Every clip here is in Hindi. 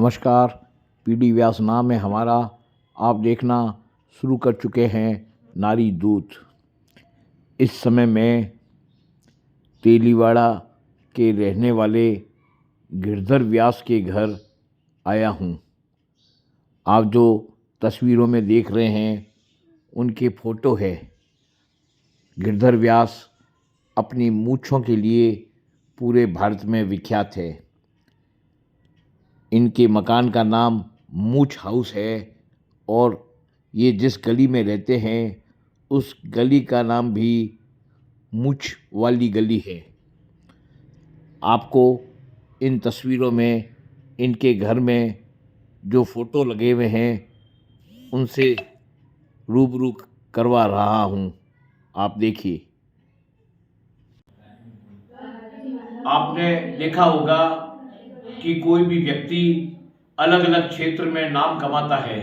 नमस्कार। पीडी व्यास नाम है हमारा। आप देखना शुरू कर चुके हैं नारी दूत। इस समय मैं तेलीवाड़ा के रहने वाले गिरधर व्यास के घर आया हूँ। आप जो तस्वीरों में देख रहे हैं उनके फ़ोटो है। गिरधर व्यास अपनी मूँछों के लिए पूरे भारत में विख्यात है। इनके मकान का नाम मूछ हाउस है और ये जिस गली में रहते हैं उस गली का नाम भी मूछ वाली गली है। आपको इन तस्वीरों में इनके घर में जो फ़ोटो लगे हुए हैं उनसे रूबरू करवा रहा हूँ। आप देखिए। आपने देखा होगा कि कोई भी व्यक्ति अलग अलग क्षेत्र में नाम कमाता है।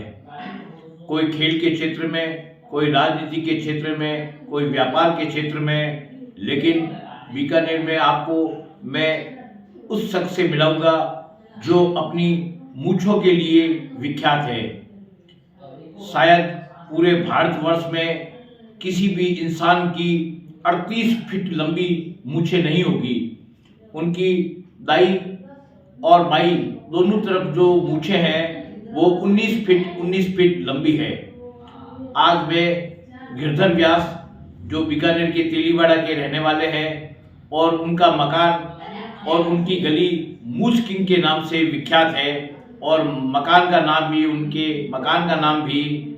कोई खेल के क्षेत्र में, कोई राजनीति के क्षेत्र में, कोई व्यापार के क्षेत्र में, लेकिन बीकानेर में आपको मैं उस शख्स से मिलाऊंगा जो अपनी मूंछों के लिए विख्यात है। शायद पूरे भारतवर्ष में किसी भी इंसान की 38 फीट लंबी मूंछें नहीं होगी। उनकी दाई और बाई दोनों तरफ जो मूंछें हैं वो 19 फीट लंबी है। आज मैं गिरधर व्यास जो बीकानेर के तेलीवाड़ा के रहने वाले हैं और उनका मकान और उनकी गली मूछ किंग के नाम से विख्यात है और मकान का नाम भी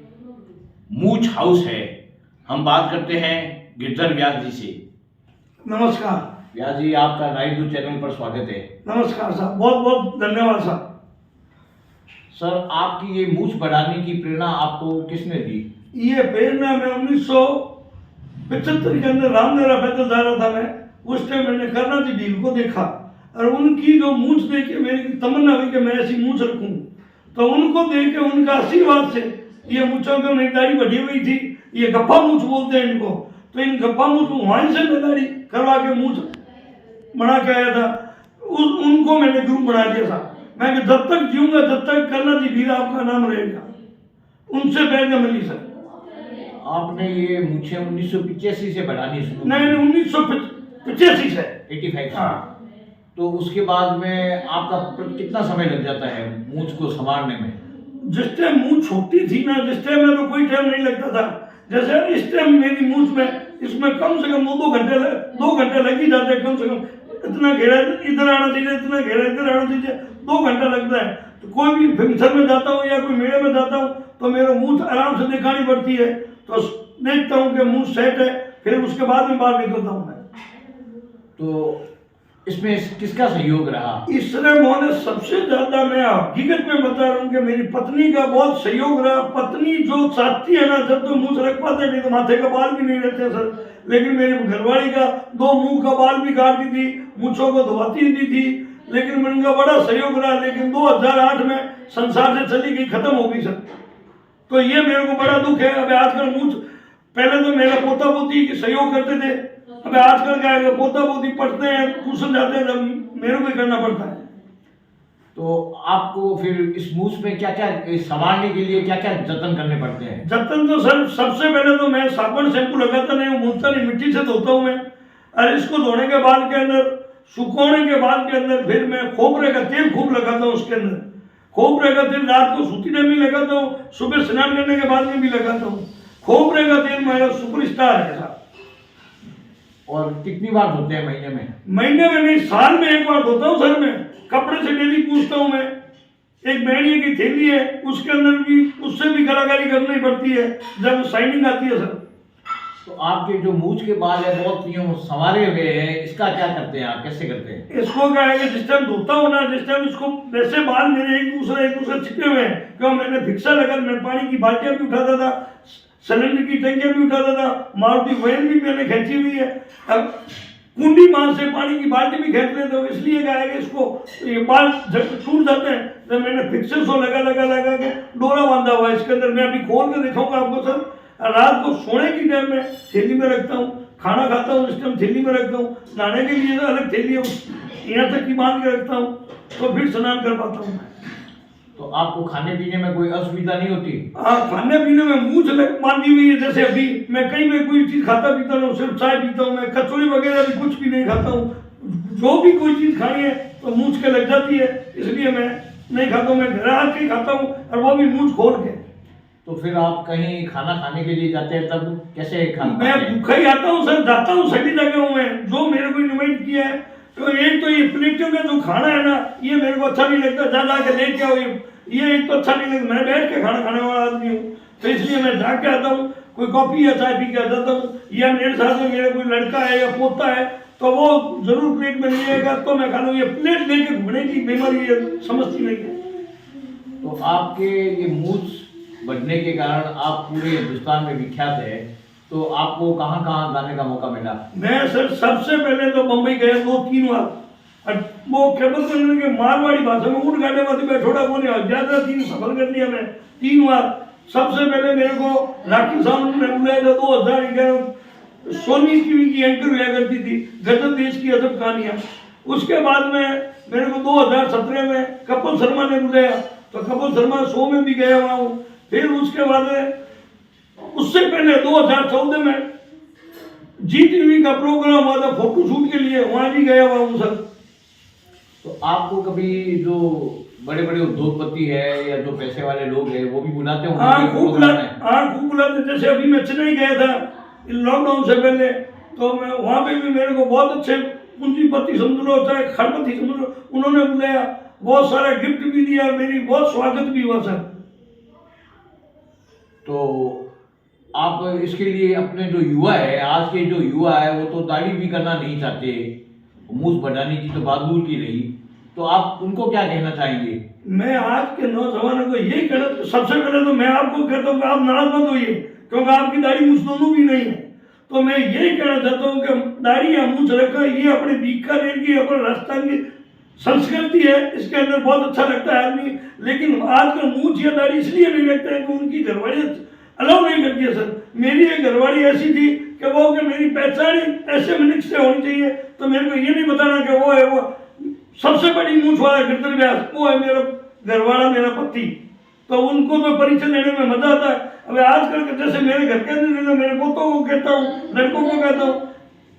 मूछ हाउस है। हम बात करते हैं गिरधर व्यास जी से। नमस्कार व्यास जी, आपका नारी दूत चैनल पर स्वागत है। नमस्कार साहब, बहुत बहुत धन्यवाद साहब। सर, आपकी ये मूछ बढ़ाने की प्रेरणा आपको किसने दी? ये प्रेरणा में 1975 के अंदर रामदेवरा पैदल जा रहा था मैं। उस टाइम मैंने करना जी भील को देखा और उनकी जो मूछ देख के मेरी तमन्ना हुई कि मैं ऐसी मूछ रखूं। तो उनको देख के उनका आशीर्वाद से ये मूछों की मेरी दाढ़ी बढ़ी हुई थी। ये गप्पा मूछ बोलते हैं इनको। तो इन गप्पा मूछ वहीं से मैं दाढ़ी करवा के मूछ बना के आया था। उनको मैंने ग्रुप बना दिया था। मैं जब तक जीऊंगा जब तक करना जी भील आपका नाम रहेगा। उनसे प्रेरणा मिली सर। आपने ये मूछें 1985 से बढ़ानी शुरू? नहीं, 1985 से 85। हाँ। तो उसके बाद में आपका कितना समय लग जाता है मूछ को संवारने में? जिस टाइम मूछ छोटी थी ना, जिस टाइम में तो कोई टाइम नहीं लगता था। जैसे इस टाइम मेरी मूछ में इसमें कम से कम 2 घंटे लग ही जाते हैं। कम से कम इतना घेरा इधर आना दीजिए, इतना घेरा इधर आना दीजिए, 2 घंटा लगता है। तो कोई भी फंक्शन में जाता हूँ या कोई मेले में जाता हूँ तो मेरे मूछ आराम से दिखानी पड़ती है। तो देखता हूँ कि मूछ सेट है, फिर उसके बाद में बाहर निकलता हूँ मैं। तो इसमें किसका सहयोग रहा? इसमें मैंने सबसे ज्यादा, मैं हकीकत में बता रहा हूँ कि मेरी पत्नी का बहुत सहयोग रहा। पत्नी जो चाहती है ना, जब तो मूछ रख पाते नहीं तो माथे का बाल भी नहीं रहते सर। लेकिन मेरी घरवाली का 2 मुंह का बाल भी काटती थी, मूछों को धोती नहीं थी। लेकिन उनका बड़ा सहयोग रहा। लेकिन 2008 में संसार से चली गई, खत्म हो गई सर। तो ये मेरे को बड़ा दुख है। अब आजकल मूछ, पहले तो मेरा पोता पोती सहयोग करते थे। अब आजकल क्या है, पोता पोती पढ़ते हैं, ट्यूशन जाते हैं, जब मेरे को ही करना पड़ता है। तो आपको फिर इस मूछ में क्या क्या संवारने के लिए क्या क्या जतन करने पड़ते हैं? जतन तो सर सबसे पहले तो मैं साबुन शैम्पू लगाता नहीं, मूलता नहीं, मिट्टी से धोता हूँ मैं। और इसको धोने के बाद के अंदर, सुखोने के बाद के अंदर फिर मैं खोपरे का तेल खूब लगाता हूँ उसके अंदर। खोपरे का तेल रात को सोते टाइम भी लगाता हूँ, सुबह स्नान करने के बाद में भी लगाता हूँ। खोपरे का तेल मेरा सुपरस्टार है साहब। और कितनी बार धोते हैं महीने में? महीने में नहीं, साल में 1 बार धोता हूँ सर। मैं कपड़े से डेली पूछता हूँ। मैं एक बैंडिये की थैली है, उसके अंदर भी, उससे भी कलाकारी करनी पड़ती है जब शाइनिंग आती है सर। तो आपके जो मूछ के बाल है बहुत यूं संवारे हुए हैं, इसका क्या करते हैं आप, कैसे करते हैं? इसको क्या है कि जिस टाइम धोता हूँ ना, जिस टाइम इसको वैसे बाल मेरे एक दूसरे चिपके हुए हैं। क्यों, मैंने भिक्षा लगा, मैं पानी की बाल्टियां भी उठाता था, सिलेंडर की टंकियां भी उठाता था, मारुति वैन भी मैंने खींची हुई है। अब कुंडी मार से पानी की बाल्टी भी खींच लेते हो। इसलिए क्या है कि इसको ये बाल टूट जाते हैं। तो मैंने फिक्सर सो लगा के डोरा बांधा हुआ है इसके अंदर। मैं अभी खोल के दिखाऊंगा आपको सर। रात को सोने की टाइम में थैली में रखता हूँ, खाना खाता हूँ इस टाइम थैली में रखता हूँ, नहाने के लिए अलग थैली है यहाँ तक की बांध के रखता हूँ, तो फिर स्नान कर पाता हूँ। तो आपको खाने पीने में कोई असुविधा नहीं होती? हाँ, खाने पीने में मूंछ बांधी हुई है। जैसे अभी मैं कहीं में कोई चीज खाता पीता हूँ, सिर्फ चाय पीता हूँ, मैं कचौड़ी वगैरह भी कुछ भी नहीं खाता हूँ। जो भी कोई चीज खानी है तो मूंछ के लग जाती है, इसलिए मैं नहीं खाता हूँ। मैं घर आके ही खाता हूँ, और वो भी मूंछ खोल के। तो फिर आप कहीं खाना खाने के लिए जाते हैं तब कैसे मैं भूखा ही आता हूँ सर, जाता हूँ सभी जगह हूँ मैं, जो मेरे को इन्वाइट किया है। तो एक तो ये प्लेटों का जो खाना है ना, ये मेरे को अच्छा नहीं लगता। जा के लेके आओ, ये एक तो अच्छा नहीं लगता। मैं बैठ के खाना खाने वाला आदमी हूँ, तो इसलिए मैं जाके आता हूँ। कोई कॉफी या चाय पी के आ जाता हूँ, या मेरे साथ में मेरा कोई लड़का है या पोता है तो वो जरूर प्लेट में ले आएगा, तो मैं खा लूँ। ये प्लेट लेके घूमने की बीमारी ये समझती नहीं है। तो आपके ये मूंछ बढ़ने के कारण आप पूरे हिंदुस्तान में विख्यात है, तो आपको कहाँ कहाँ जाने का मौका मिला? मैं सर सबसे पहले तो बम्बई गया 2-3 बार, और वो केबल करने के मारवाड़ी भाषा में उठ गाड़े में बैठोड़ा बोले ज्यादा 3 सफर कर लिया मैं 3 बार। सबसे पहले मेरे को राखी साहब ने बुलाया था 2011, सोनी टीवी की एंकर हुआ करती थी, गजब देश की अदब कहानियां। उसके बाद में मेरे को 2017 में कपिल शर्मा ने बुलाया, तो कपिल शर्मा शो में भी गया हुआ हूँ। फिर उसके बाद उससे पहले 2014 में जी टीवी का प्रोग्राम हुआ था फोटो शूट के लिए, वहां भी गया हुआ हूँ सर। तो आपको कभी जो बड़े बड़े उद्योगपति है या जो पैसे वाले लोग हैं वो भी बुलाते होंगे? हाँ, खूब बुलाते। जैसे अभी मैं चेन्नई गया था लॉकडाउन से पहले, तो मैं वहां पे भी मेरे को बहुत अच्छे पूंजीपति समझ लो चाहे खरपति समझ लो, उन्होंने बुलाया, बहुत सारा गिफ्ट भी दिया, मेरी बहुत स्वागत भी हुआ सर। तो आप इसके लिए अपने जो युवा है, आज के जो युवा है, वो तो दाढ़ी भी करना नहीं चाहते, मूंछ बढ़ाने की तो बात दूर की रही, तो आप उनको क्या कहना चाहेंगे? मैं आज के नौजवानों को यही कहना, सबसे पहले तो मैं आपको कहता हूँ कि आप नाराज मत होइए, क्योंकि आपकी दाढ़ी मूंछ दोनों भी नहीं है। तो मैं यही कहना चाहता हूँ कि दाढ़ी या मूंछ रखा, ये अपने बीकानेर की, अपने राजस्थान की संस्कृति है, इसके अंदर बहुत अच्छा लगता है आदमी। लेकिन आजकल मूंछ या दाढ़ी इसलिए नहीं रखते हैं कि उनकी घरवाली अलाउ नहीं करती है सर। मेरी एक घरवाली ऐसी थी कि वो कि मेरी पहचान ऐसे मनुष्य से होनी चाहिए, तो मेरे को ये नहीं बताना कि वो है वो सबसे बड़ी मूंछ वाला गिरधर व्यास, वो है मेरा घरवाला, मेरा पति। तो उनको तो परिचय लेने में मजा आता है। अब आजकल के जैसे मेरे घर के अंदर मेरे पोतों को कहता हूँ, लड़कों को कहता हूँ,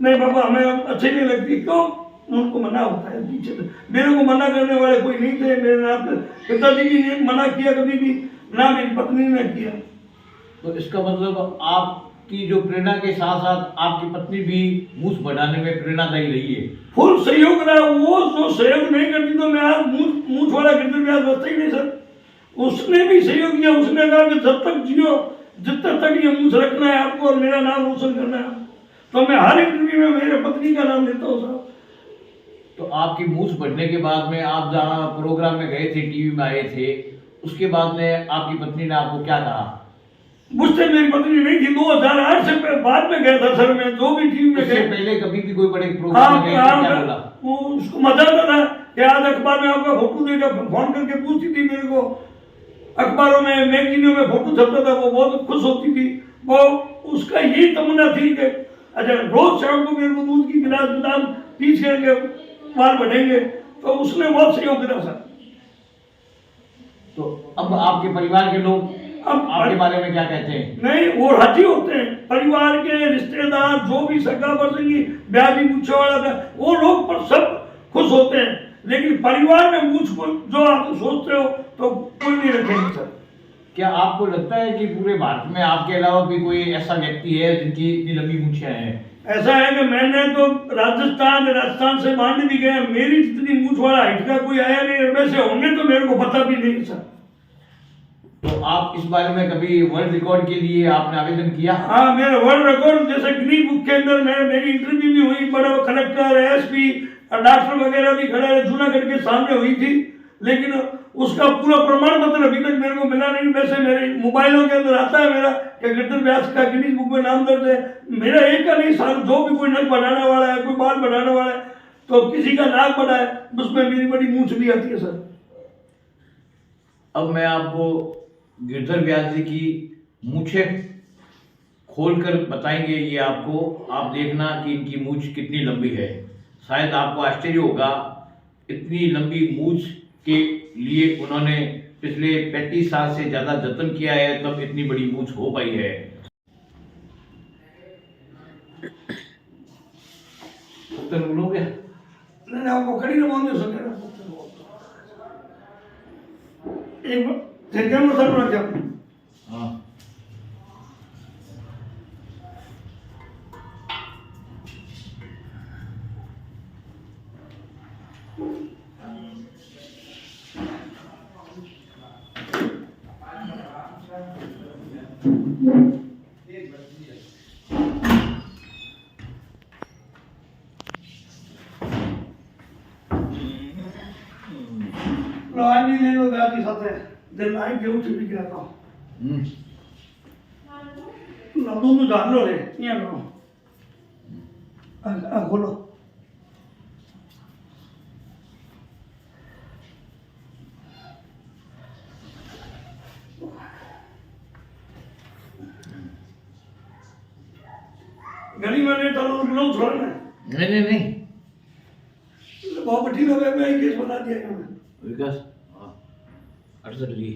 नहीं बाबा हमें अच्छी नहीं लगती, क्यों? उनको मना होता है पीछे से। मेरे को मना करने वाले कोई नहीं थे, मेरे नाम पिताजी भी ने मना किया कभी भी, ना मेरी पत्नी ने किया। तो इसका मतलब आपकी जो प्रेरणा के साथ साथ आपकी पत्नी भी मूंछ बढ़ाने में प्रेरणादायी रही है? फुल सहयोग रहा। वो जो सहयोग नहीं करती तो मैं आज मूंछ वाला गिरधर व्यास बचता ही नहीं सर। उसने भी सहयोग किया, उसने कहा कि जब तक जियो, जब तक ये मूंछ रखना है आपको और मेरा नाम रोशन करना है, तो मैं हर इंटरव्यू में मेरे पत्नी का नाम लेता हूँ साहब। तो आपकी मूंछ बढ़ने के बाद में आप जहाँ प्रोग्राम में गए थे, टीवी में आए थे, उसके बाद में आपकी पत्नी ने आपको क्या कहा? मुझसे मेरी पत्नी नहीं थी, 2008 से बाद में गया था सर मैं, जो भी टीवी में गया। पहले कभी भी कोई बड़े प्रोग्राम में गए थे, क्या बोला? वो उसको मजा आता था कि आज अखबार में आपका फोटो देगा, फोन करके पूछती थी मेरे को, अखबारों में मैगजीनों में फोटो छपता था, वो बहुत खुश होती थी। वो उसका यही तमन्ना थी कि अच्छा रोज शाम को मेरे को दूध की गिलास बादाम पीस करके बाल बढ़ेंगे, तो उसने बहुत सहयोग दिया सर। तो अब आपके परिवार के लोग अब आपके बारे में क्या कहते हैं? नहीं, वो राजी होते हैं, परिवार के रिश्तेदार जो भी सगा प्रसंगी ब्याजी मूंछ वाला वो लोग पर सब खुश होते हैं। लेकिन परिवार में मूंछ को जो आप सोचते हो तो कोई नहीं रखेंगे सर। क्या आपको लगता है कि पूरे भारत में आपके अलावा भी कोई ऐसा व्यक्ति है जिनकी इतनी लंबी मूंछें हैं? ऐसा है कि मैंने तो राजस्थान से मांडवी भी गया, मेरी जितनी मूंछ वाला हाइट का कोई आया नहीं, वैसे होंगे तो मेरे को पता भी नहीं सर। तो आप इस बारे में कभी वर्ल्ड रिकॉर्ड के लिए आपने आवेदन किया? हाँ, मेरा वर्ल्ड रिकॉर्ड जैसे गिनीज बुक के अंदर मेरी इंटरव्यू भी हुई, बड़ा कलेक्टर, एसपी और डॉक्टर वगैरह भी खड़े हैं, जूनागढ़ के सामने हुई थी, लेकिन उसका पूरा प्रमाण पत्र अभी तक मेरे को मिला नहीं। वैसे मेरे मोबाइलों के अंदर आता है मेरा कि गिरधर व्यास का गिनीज बुक में नाम दर्ज है। मेरा एक का नहीं, सारा जो भी कोई नक बढ़ाने वाला है, कोई बाल बढ़ाने वाला है, तो किसी का नाक बढ़ा है, उसमें मेरी बड़ी मूंछ भी आती है सर। अब मैं आपको गिरधर व्यास जी की मूंछें खोलकर बताएंगे, ये आपको, आप देखना कि इनकी मूंछ कितनी लंबी है। शायद आपको आश्चर्य होगा, इतनी लंबी मूंछ के लिए उन्होंने पिछले 35 साल से ज्यादा जतन किया है तब इतनी बड़ी मूछ हो पाई है। पुत्र बोलोगे? नहीं आपको खड़ी ना बांध दो सके एक जगह में सर रख जाओ। हाँ लाइन नहीं ले लो गाड़ी साथे दे लाइन के उठ भी गया था ना दोनों जान लो रे ये लो आ खोलो गली में नहीं तो लोग छोड़ ना नहीं बहुत ठीक है मैं केस बना दिया मैंने विकास अड़सठ ली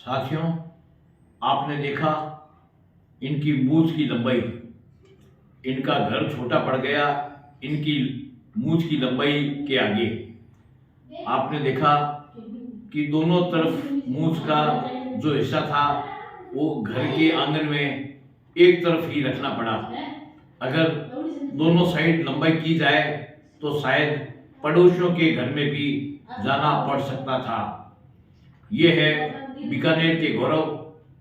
साथियों, आपने देखा इनकी मूछ की लंबाई, इनका घर छोटा पड़ गया इनकी मूछ की लंबाई के आगे। आपने देखा कि दोनों तरफ मूछ का जो हिस्सा था वो घर के आंगन में एक तरफ ही रखना पड़ा। अगर दोनों साइड लंबाई की जाए तो शायद पड़ोसियों के घर में भी जाना पड़ सकता था। ये है बीकानेर के गौरव,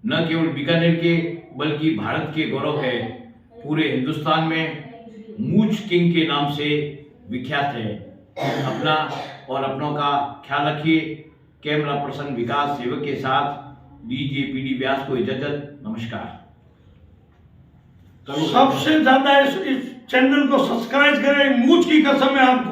न केवल बीकानेर के बल्कि भारत के गौरव है। पूरे हिंदुस्तान में मूछ किंग के नाम से विख्यात है। अपना और अपनों का ख्याल रखिए। कैमरा पर्सन विकास सेवक के साथ डीजे पीडी व्यास को इजाजत। नमस्कार। सबसे ज्यादा इस चैनल को सब्सक्राइब करें। मूछ की कसम है आपको।